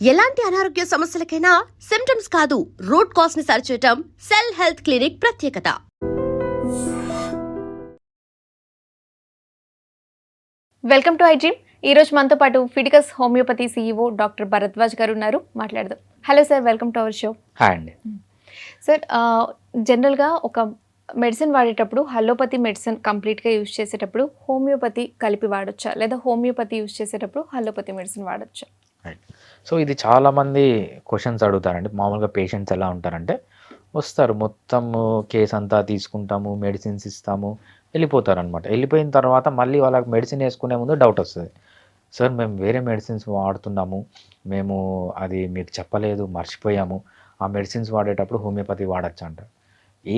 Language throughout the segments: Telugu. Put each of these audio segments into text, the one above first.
ఎలాంటి అనారోగ్య సమస్యలకైనా సిమ్టమ్స్ కాదు రూట్ కాజ్ ని సరిచేయటం సెల్ హెల్త్ క్లినిక్ ప్రత్యేకత. Welcome to I dream. ఈరోజు మనతో పాటు Fidicus homeopathy CEO doctor Bharadwaj గారు ఉన్నారు. మాట్లాడదాం. Hello sir, welcome to our show. Hi అండి. సార్, జనరల్గా ఒక మెడిసిన్ వాడేటప్పుడు అలోపతి మెడిసిన్ కంప్లీట్గా యూజ్ చేసేటప్పుడు హోమియోపతి కలిపి వాడొచ్చా, లేదా హోమియోపతి యూజ్ చేసేటప్పుడు అలోపతి మెడిసిన్ వాడొచ్చా? రైట్. సో ఇది చాలామంది క్వశ్చన్స్ అడుగుతారండి. మామూలుగా పేషెంట్స్ ఎలా ఉంటారంటే వస్తారు, మొత్తం కేసు అంతా తీసుకుంటాము, మెడిసిన్స్ ఇస్తాము, వెళ్ళిపోతారనమాట. వెళ్ళిపోయిన తర్వాత మళ్ళీ వాళ్ళకి మెడిసిన్ వేసుకునే ముందు డౌట్ వస్తుంది. సార్, మేము వేరే మెడిసిన్స్ వాడుతున్నాము, మేము అది మీకు చెప్పలేదు, మర్చిపోయాము, ఆ మెడిసిన్స్ వాడేటప్పుడు హోమియోపతి వాడచ్చా అంటారు.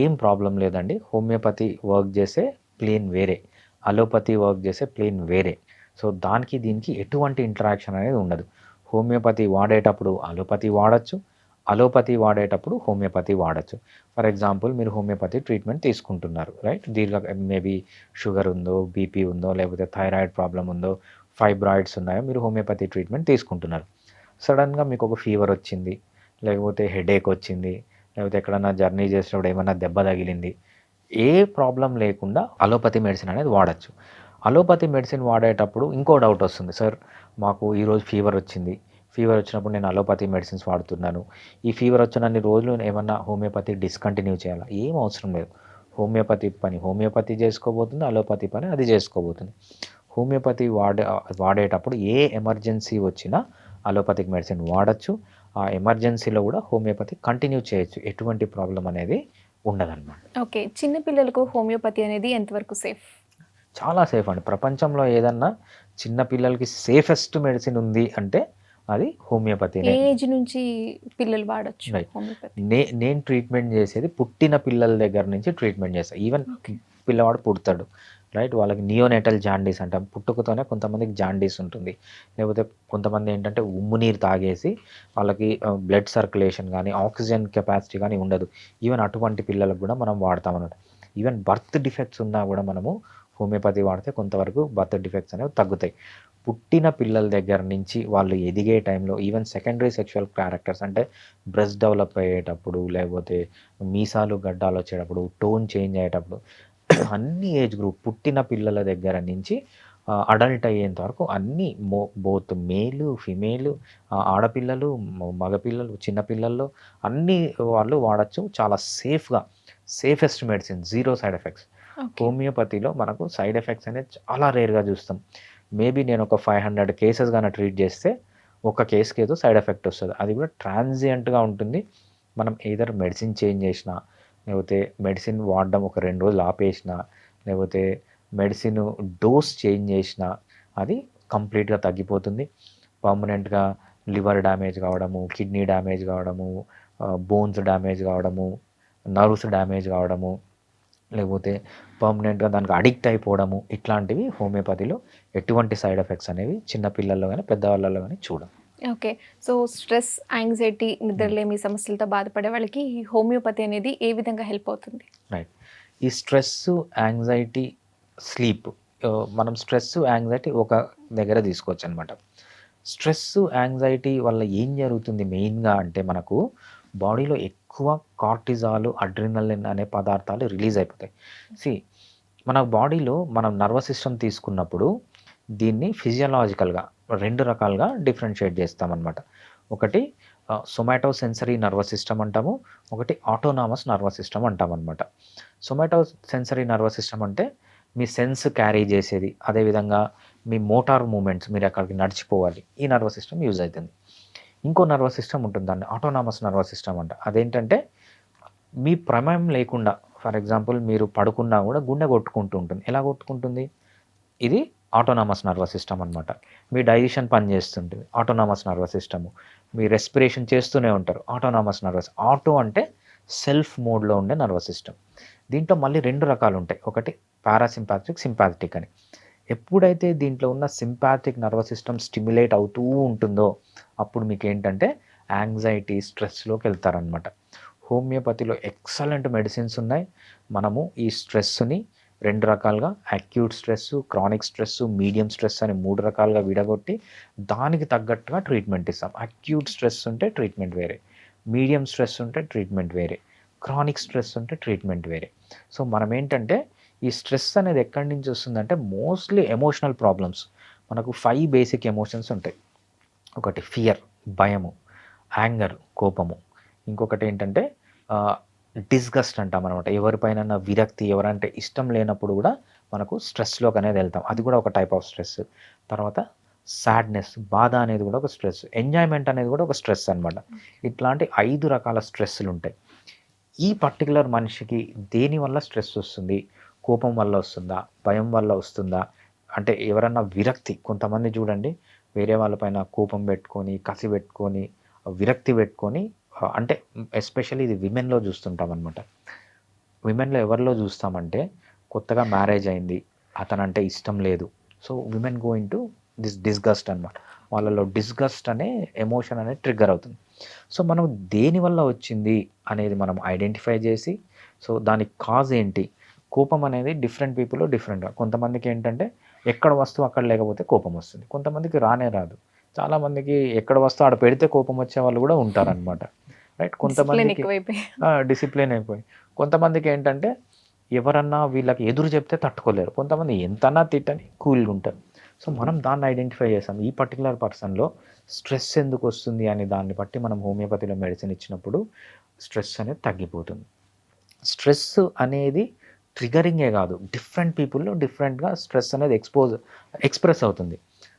ఏం ప్రాబ్లం లేదండి. హోమియోపతి వర్క్ చేసే ప్లేన్ వేరే, అలోపతి వర్క్ చేసే ప్లేన్ వేరే. సో దానికి దీనికి ఎటువంటి ఇంటరాక్షన్ అనేది ఉండదు. హోమియోపతి వాడేటప్పుడు అలోపతి వాడచ్చు, అలోపతి వాడేటప్పుడు హోమియోపతి వాడచ్చు. ఫర్ ఎగ్జాంపుల్, మీరు హోమియోపతి ట్రీట్మెంట్ తీసుకుంటున్నారు, రైట్? మేబీ షుగర్ ఉందో, బీపీ ఉందో, లేకపోతే థైరాయిడ్ ప్రాబ్లం ఉందో, ఫైబ్రాయిడ్స్ ఉన్నాయో, మీరు హోమియోపతి ట్రీట్మెంట్ తీసుకుంటున్నారు. సడన్గా మీకు ఒక ఫీవర్ వచ్చింది, లేకపోతే హెడేక్ వచ్చింది, లేకపోతే ఎక్కడన్నా జర్నీ చేసేటప్పుడు ఏమైనా దెబ్బ తగిలింది, ఏ ప్రాబ్లం లేకుండా అలోపతి మెడిసిన్ అనేది వాడచ్చు. అలోపతి మెడిసిన్ వాడేటప్పుడు ఇంకో డౌట్ వస్తుంది. సార్, మాకు ఈరోజు ఫీవర్ వచ్చింది, ఫీవర్ వచ్చినప్పుడు నేను అలోపతి మెడిసిన్స్ వాడుతున్నాను, ఈ ఫీవర్ వచ్చినన్ని రోజులు ఏమన్నా హోమియోపతి డిస్కంటిన్యూ చేయాలా? ఏం అవసరం లేదు. హోమియోపతి పని హోమియోపతి చేసుకోబోతుంది, అలోపతి పని అది చేసుకోబోతుంది. హోమియోపతి వాడేటప్పుడు ఏ ఎమర్జెన్సీ వచ్చినా అలోపతిక్ మెడిసిన్ వాడచ్చు. ఆ ఎమర్జెన్సీలో కూడా హోమియోపతి కంటిన్యూ చేయొచ్చు. ఎటువంటి ప్రాబ్లం అనేది ఉండదన్నమాట. ఓకే, చిన్న పిల్లలకు హోమియోపతి అనేది ఎంతవరకు సేఫ్? చాలా సేఫ్ అండి. ప్రపంచంలో ఏదన్నా చిన్న పిల్లలకి సేఫెస్ట్ మెడిసిన్ ఉంది అంటే అది హోమియోపతి. ఏజ్ నుంచి పిల్లలు వాడచ్చు హోమియోపతి? నేను ట్రీట్మెంట్ చేసేది పుట్టిన పిల్లల దగ్గర నుంచి ట్రీట్మెంట్ చేస్తాను. ఈవెన్ పిల్లవాడు పుడతాడు, రైట్? వాళ్ళకి నియోనేటల్ జాండీస్ అంటాం. పుట్టుకతోనే కొంతమందికి జాండీస్ ఉంటుంది, లేకపోతే కొంతమంది ఏంటంటే ఉమ్ము నీరు తాగేసి వాళ్ళకి బ్లడ్ సర్క్యులేషన్ కానీ ఆక్సిజన్ కెపాసిటీ కానీ ఉండదు. ఈవెన్ అటువంటి పిల్లలకు కూడా మనం వాడతాం అన్నమాట. ఈవెన్ బర్త్ డిఫెక్ట్స్ ఉన్నా కూడా మనము హోమియోపతి వాడితే కొంతవరకు బర్త్ డిఫెక్ట్స్ అనేవి తగ్గుతాయి. పుట్టిన పిల్లల దగ్గర నుంచి వాళ్ళు ఎదిగే టైంలో ఈవెన్ సెకండరీ సెక్షువల్ క్యారెక్టర్స్ అంటే బ్రెస్ట్ డెవలప్ అయ్యేటప్పుడు, లేకపోతే మీసాలు గడ్డాలు వచ్చేటప్పుడు, టోన్ చేంజ్ అయ్యేటప్పుడు, అన్ని ఏజ్ గ్రూప్ పుట్టిన పిల్లల దగ్గర నుంచి అడల్ట్ అయ్యేంత వరకు అన్ని బోత్ మేలు ఫిమేలు, ఆడపిల్లలు మగపిల్లలు చిన్నపిల్లల్లో అన్ని వాళ్ళు వాడచ్చు. చాలా సేఫ్గా, safest medicine, zero side effects. హోమియోపతిలో మనకు సైడ్ ఎఫెక్ట్స్ అనేది చాలా రేర్గా చూస్తాం. మేబీ నేను ఒక 500 కేసెస్ కానీ ట్రీట్ చేస్తే ఒక కేసుకి ఏదో సైడ్ ఎఫెక్ట్ వస్తుంది. అది కూడా ట్రాన్సియంట్గా ఉంటుంది. మనం ఏదర్ మెడిసిన్ చేంజ్ చేసినా, లేకపోతే మెడిసిన్ వాడడం ఒక 2 రోజులు ఆపేసినా, లేకపోతే మెడిసిన్ డోస్ చేంజ్ చేసినా అది కంప్లీట్గా తగ్గిపోతుంది. పర్మనెంట్గా లివర్ డ్యామేజ్ కావడము, కిడ్నీ డ్యామేజ్ కావడము, బోన్స్ డ్యామేజ్ కావడము, నర్వ్స్ డ్యామేజ్ కావడము, లేకపోతే పర్మనెంట్గా దానికి అడిక్ట్ అయిపోవడము, ఇట్లాంటివి హోమియోపతిలో ఎటువంటి సైడ్ ఎఫెక్ట్స్ అనేవి చిన్నపిల్లల్లో కానీ పెద్దవాళ్ళలో కానీ చూడం. ఓకే, సో స్ట్రెస్, యాంగ్జైటీ, నిద్రలేమి సమస్యలతో బాధపడే వాళ్ళకి ఈ హోమియోపతి అనేది ఏ విధంగా హెల్ప్ అవుతుంది? రైట్. ఈ స్ట్రెస్, యాంగ్జైటీ, స్లీప్, మనం స్ట్రెస్, యాంగ్జైటీ ఒక దగ్గర తీసుకోవచ్చు అనమాట. స్ట్రెస్, యాంగ్జైటీ వల్ల ఏం జరుగుతుంది మెయిన్గా అంటే మనకు బాడీలో ఎక్కువ కార్టిజాల్, అడ్రినలిన్ అనే పదార్థాలు రిలీజ్ అయిపోతాయి. మన బాడీలో మనం నర్వస్ సిస్టమ్ తీసుకున్నప్పుడు దీన్ని ఫిజియలాజికల్గా 2 రకాలుగా డిఫరెన్షియేట్ చేస్తామన్నమాట. ఒకటి సొమాటో సెన్సరీ నర్వస్ సిస్టమ్ అంటాము, ఒకటి ఆటోనామస్ నర్వస్ సిస్టమ్ అంటామన్నమాట. సొమాటో సెన్సరీ నర్వస్ సిస్టమ్ అంటే మీ సెన్స్ క్యారీ చేసేది, అదేవిధంగా మీ మోటార్ మూమెంట్స్, మీరు ఎక్కడికి నడిచిపోవాలి, ఈ నర్వస్ సిస్టమ్ యూజ్ అవుతుంది. ఇంకో నర్వస్ సిస్టమ్ ఉంటుంది, దాన్ని ఆటోనామస్ నర్వస్ సిస్టమ్ అంట. అదేంటంటే మీ ప్రమేయం లేకుండా, ఫర్ ఎగ్జాంపుల్ మీరు పడుకున్నా కూడా గుండె కొట్టుకుంటూ ఉంటుంది. ఎలా కొట్టుకుంటుంది? ఇది ఆటోనామస్ నర్వస్ సిస్టమ్ అనమాట. మీ డైజెషన్ పనిచేస్తుంటుంది, ఆటోనామస్ నర్వస్ సిస్టము. మీ రెస్పిరేషన్ చేస్తూనే ఉంటారు, ఆటోనామస్ నర్వస్. ఆటో అంటే సెల్ఫ్ మోడ్లో ఉండే నర్వస్ సిస్టమ్. దీంట్లో మళ్ళీ 2 రకాలు ఉంటాయి, ఒకటి పారాసింపాథిక్, సింపాథిక్ అని. ఎప్పుడైతే దీంట్లో ఉన్న సింపాథిక్ నర్వస్ సిస్టమ్ స్టిమ్యులేట్ అవుతూ ఉంటుందో అప్పుడు మీకు ఏంటంటే యాంగ్జైటీ, స్ట్రెస్లోకి వెళ్తారనమాట. హోమియోపతిలో ఎక్సలెంట్ మెడిసిన్స్ ఉన్నాయి. మనము ఈ స్ట్రెస్ని 2 రకాలుగా acute stress, chronic stress, medium stress అని 3 రకాలుగా విడగొట్టి దానికి తగ్గట్టుగా ట్రీట్మెంట్ ఇస్తాం. అక్యూట్ స్ట్రెస్ ఉంటే ట్రీట్మెంట్ వేరే, మీడియం స్ట్రెస్ ఉంటే ట్రీట్మెంట్ వేరే, క్రానిక్ స్ట్రెస్ ఉంటే ట్రీట్మెంట్ వేరే. సో మనం ఏంటంటే ఈ స్ట్రెస్ అనేది ఎక్కడి నుంచి వస్తుందంటే మోస్ట్లీ ఎమోషనల్ ప్రాబ్లమ్స్. మనకు 5 బేసిక్ ఎమోషన్స్ ఉంటాయి. ఒకటి ఫియర్, భయము, యాంగర్, కోపము. ఇంకొకటి ఏంటంటే డిస్గస్ట్ అంటాం అనమాట. ఎవరిపైన విరక్తి, ఎవరంటే ఇష్టం లేనప్పుడు కూడా మనకు స్ట్రెస్లోకి అనేది వెళ్తాం. అది కూడా ఒక టైప్ ఆఫ్ స్ట్రెస్. తర్వాత సాడ్నెస్, బాధ అనేది కూడా ఒక స్ట్రెస్. ఎంజాయ్మెంట్ అనేది కూడా ఒక స్ట్రెస్ అనమాట. ఇట్లాంటి 5 రకాల స్ట్రెస్సులు ఉంటాయి. ఈ పర్టికులర్ మనిషికి దేనివల్ల స్ట్రెస్ వస్తుంది? కోపం వల్ల వస్తుందా, భయం వల్ల వస్తుందా, అంటే ఎవరన్నా విరక్తి, కొంతమంది చూడండి వేరే వాళ్ళపైన కోపం పెట్టుకొని, కసి పెట్టుకొని, విరక్తి పెట్టుకొని, అంటే ఎస్పెషల్లీ ఇది విమెన్లో చూస్తుంటాం అనమాట. విమెన్లో ఎవరిలో చూస్తామంటే కొత్తగా మ్యారేజ్ అయింది, అతనంటే ఇష్టం లేదు. So women going to disgust అనమాట. వాళ్ళలో డిస్గస్ట్ అనే ఎమోషన్ అనేది ట్రిగ్గర్ అవుతుంది. సో మనం దేనివల్ల వచ్చింది అనేది మనం ఐడెంటిఫై చేసి, సో దానికి కాజ్ ఏంటి? కోపం అనేది డిఫరెంట్ పీపుల్ డిఫరెంట్గా. కొంతమందికి ఏంటంటే ఎక్కడ వస్తువు అక్కడ లేకపోతే కోపం వస్తుంది, కొంతమందికి రానే రాదు. చాలామందికి ఎక్కడ వస్తువు ఆడ పెడితే కోపం వచ్చే వాళ్ళు కూడా ఉంటారనమాట, రైట్. కొంతమందికి డిసిప్లిన్ అయిపోయి, కొంతమందికి ఏంటంటే ఎవరన్నా వీళ్ళకి ఎదురు చెప్తే తట్టుకోలేరు, కొంతమంది ఎంతన్నా తిట్టని కూల్గా ఉంటారు. సో మనం దాన్ని ఐడెంటిఫై చేసాం. ఈ పర్టికులర్ పర్సన్లో స్ట్రెస్ ఎందుకు వస్తుంది అని దాన్ని బట్టి మనం హోమియోపతిలో మెడిసిన్ ఇచ్చినప్పుడు స్ట్రెస్ అనేది తగ్గిపోతుంది. స్ట్రెస్ అనేది ట్రిగరింగే కాదు, డిఫరెంట్ పీపుల్లో డిఫరెంట్గా స్ట్రెస్ అనేది ఎక్స్ప్రెస్ అవుతుంది.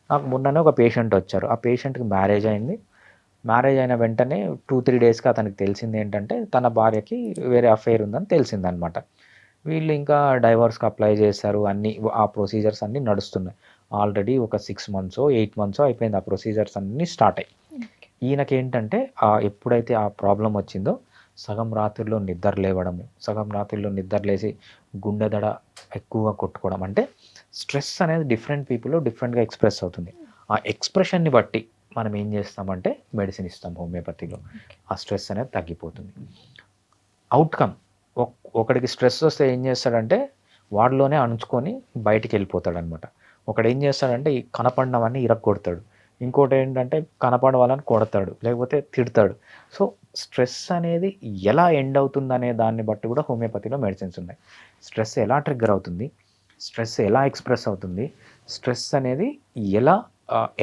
నాకు మొన్ననే ఒక పేషెంట్ వచ్చారు. ఆ పేషెంట్కి మ్యారేజ్ అయింది. మ్యారేజ్ అయిన వెంటనే 2-3 డేస్కి అతనికి తెలిసింది ఏంటంటే తన భార్యకి వేరే అఫైర్ ఉందని తెలిసిందనమాట. వీళ్ళు ఇంకా డైవర్స్కి అప్లై చేశారు, అన్నీ ఆ ప్రొసీజర్స్ అన్నీ నడుస్తున్నాయి. ఆల్రెడీ ఒక 6 months 8 months అయిపోయింది ఆ ప్రొసీజర్స్ అన్నీ స్టార్ట్ అయ్యి. ఈయనకి ఏంటంటే ఎప్పుడైతే ఆ ప్రాబ్లం వచ్చిందో సగం రాత్రిలో నిద్ర లేవడము, సగం రాత్రిలో నిద్ర లేచి గుండె దడ ఎక్కువగా కొట్టుకోవడం. అంటే స్ట్రెస్ అనేది డిఫరెంట్ పీపుల్లో డిఫరెంట్గా ఎక్స్ప్రెస్ అవుతుంది. ఆ ఎక్స్ప్రెషన్ని బట్టి మనం ఏం చేస్తామంటే మెడిసిన్ ఇస్తాం హోమియోపతిలో. ఆ స్ట్రెస్ అనేది తగ్గిపోతుంది. అవుట్కమ్, ఒకడికి స్ట్రెస్ వస్తే ఏం చేస్తాడంటే వాడిలోనే అణుచుకొని బయటికి వెళ్ళిపోతాడనమాట. ఒకడు ఏం చేస్తాడంటే ఈ కనపడినవన్నీ ఇరగొడతాడు, ఇంకోటి ఏంటంటే కనపడ వాళ్ళని కొడతాడు, లేకపోతే తిడతాడు. సో స్ట్రెస్ అనేది ఎలా ఎండ్ అవుతుంది అనే దాన్ని బట్టి కూడా హోమియోపతిలో మెడిసిన్స్ ఉన్నాయి. స్ట్రెస్ ఎలా ట్రిగ్గర్ అవుతుంది, స్ట్రెస్ ఎలా ఎక్స్ప్రెస్ అవుతుంది, స్ట్రెస్ అనేది ఎలా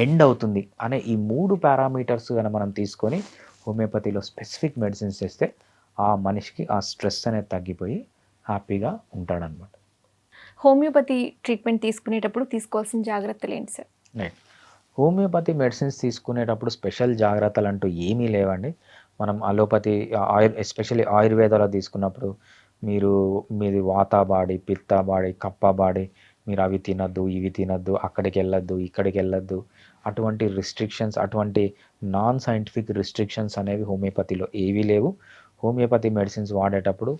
ఎండ్ అవుతుంది అనే ఈ 3 పారామీటర్స్ కనుక మనం తీసుకొని హోమియోపతిలో స్పెసిఫిక్ మెడిసిన్స్ ఇస్తే ఆ మనిషికి ఆ స్ట్రెస్ అనేది తగ్గిపోయి హ్యాపీగా ఉంటాడనమాట. హోమియోపతి ట్రీట్మెంట్ తీసుకునేటప్పుడు తీసుకోవాల్సిన జాగ్రత్తలు ఏంటి సార్? రైట్. హోమియోపతి మెడిసిన్స్ తీసుకునేటప్పుడు స్పెషల్ జాగ్రత్తలు అంటూ ఏమీ లేవండి. మనం అలోపతి ఎస్పెషల్లీ ఆయుర్వేదాలో తీసుకున్నప్పుడు మీది వాత బాడీ, పిత్త బాడీ, కప్ప బాడీ, మీరు అవి తినద్దు, ఇవి తినద్దు, అక్కడికి వెళ్ళొద్దు, ఇక్కడికి వెళ్ళొద్దు, అటువంటి రిస్ట్రిక్షన్స్, అటువంటి నాన్ సైంటిఫిక్ రిస్ట్రిక్షన్స్ అనేవి హోమియోపతిలో ఏవీ లేవు. హోమియోపతి మెడిసిన్స్ వాడేటప్పుడు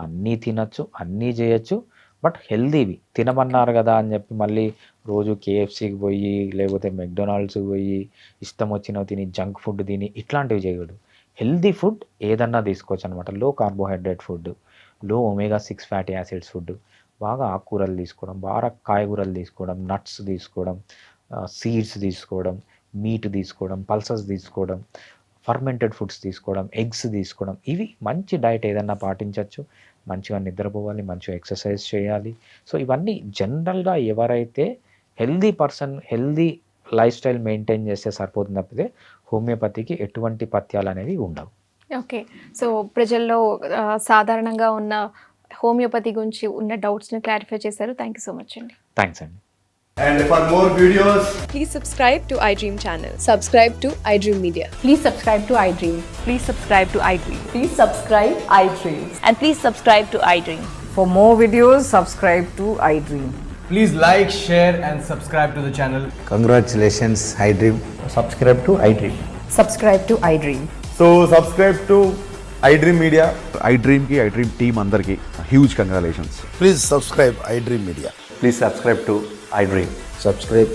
అన్నీ తినచ్చు, అన్నీ చేయొచ్చు, బట్ హెల్దీవి తినమన్నారు కదా అని చెప్పి మళ్ళీ రోజు కేఎఫ్సీకి పోయి లేకపోతే మెక్డొనాల్డ్స్కి పోయి ఇష్టం వచ్చినవి తిని జంక్ ఫుడ్ తిని ఇట్లాంటివి చేయకూడదు. హెల్దీ ఫుడ్ ఏదన్నా తీసుకోవచ్చు అనమాట. లో కార్బోహైడ్రేట్ ఫుడ్, లో omega-6 ఫ్యాటీ యాసిడ్స్ ఫుడ్, బాగా ఆకుకూరలు తీసుకోవడం, బాగా కాయగూరలు తీసుకోవడం, నట్స్ తీసుకోవడం, సీడ్స్ తీసుకోవడం, మీట్ తీసుకోవడం, పల్సెస్ తీసుకోవడం, ఫర్మెంటెడ్ ఫుడ్స్ తీసుకోవడం, ఎగ్స్ తీసుకోవడం, ఇవి మంచి డైట్ ఏదన్నా పాటించవచ్చు. మంచిగా నిద్రపోవాలి, మంచిగా ఎక్సర్సైజ్ చేయాలి. సో ఇవన్నీ జనరల్గా ఎవరైతే healthy person healthy life style maintain చేస్తే సరిపోతుంది తప్పితే హోమియోపతికి ఎటువంటి పథ్యాలు అనేవి ఉండవు. ఓకే. సో ప్రజల్లో సాధారణంగా ఉన్న హోమియోపతి గురించి ఉన్న డౌట్స్ని క్లారిఫై చేశారు. థ్యాంక్ యూ సో మచ్ అండి. థ్యాంక్స్ అండి. And for more videos, Please subscribe to iDream channel. Subscribe to iDream Media. Please subscribe to iDream. Please subscribe to iDream. Please subscribe iDream. And please subscribe to iDream. For more videos, subscribe to iDream. please like, share and subscribe to the channel. Congratulations, iDream. Subscribe to iDream. Subscribe to iDream. So subscribe to iDream Media. iDream ki iDream team అందరికి huge congratulations. Please subscribe iDream Media. Please subscribe to iDream. Subscribe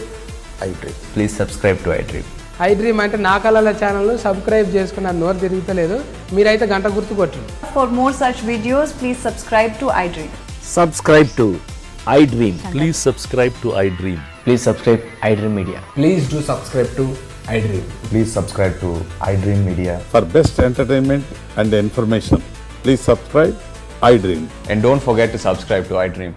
iDream. Please subscribe to iDream. iDream అంటే నా కళల ఛానల్ సబ్స్క్రైబ్ చేసుకున్న నోరు తిరుగుతలేదు, మీరైతే గంట గుర్తు కొట్టండి. For more such videos, please subscribe to iDream. Subscribe to iDream. Please subscribe to iDream. Please subscribe iDream Media. Please do subscribe to iDream. Please subscribe to iDream Media. For best entertainment and information, please subscribe iDream. And don't forget to subscribe to iDream.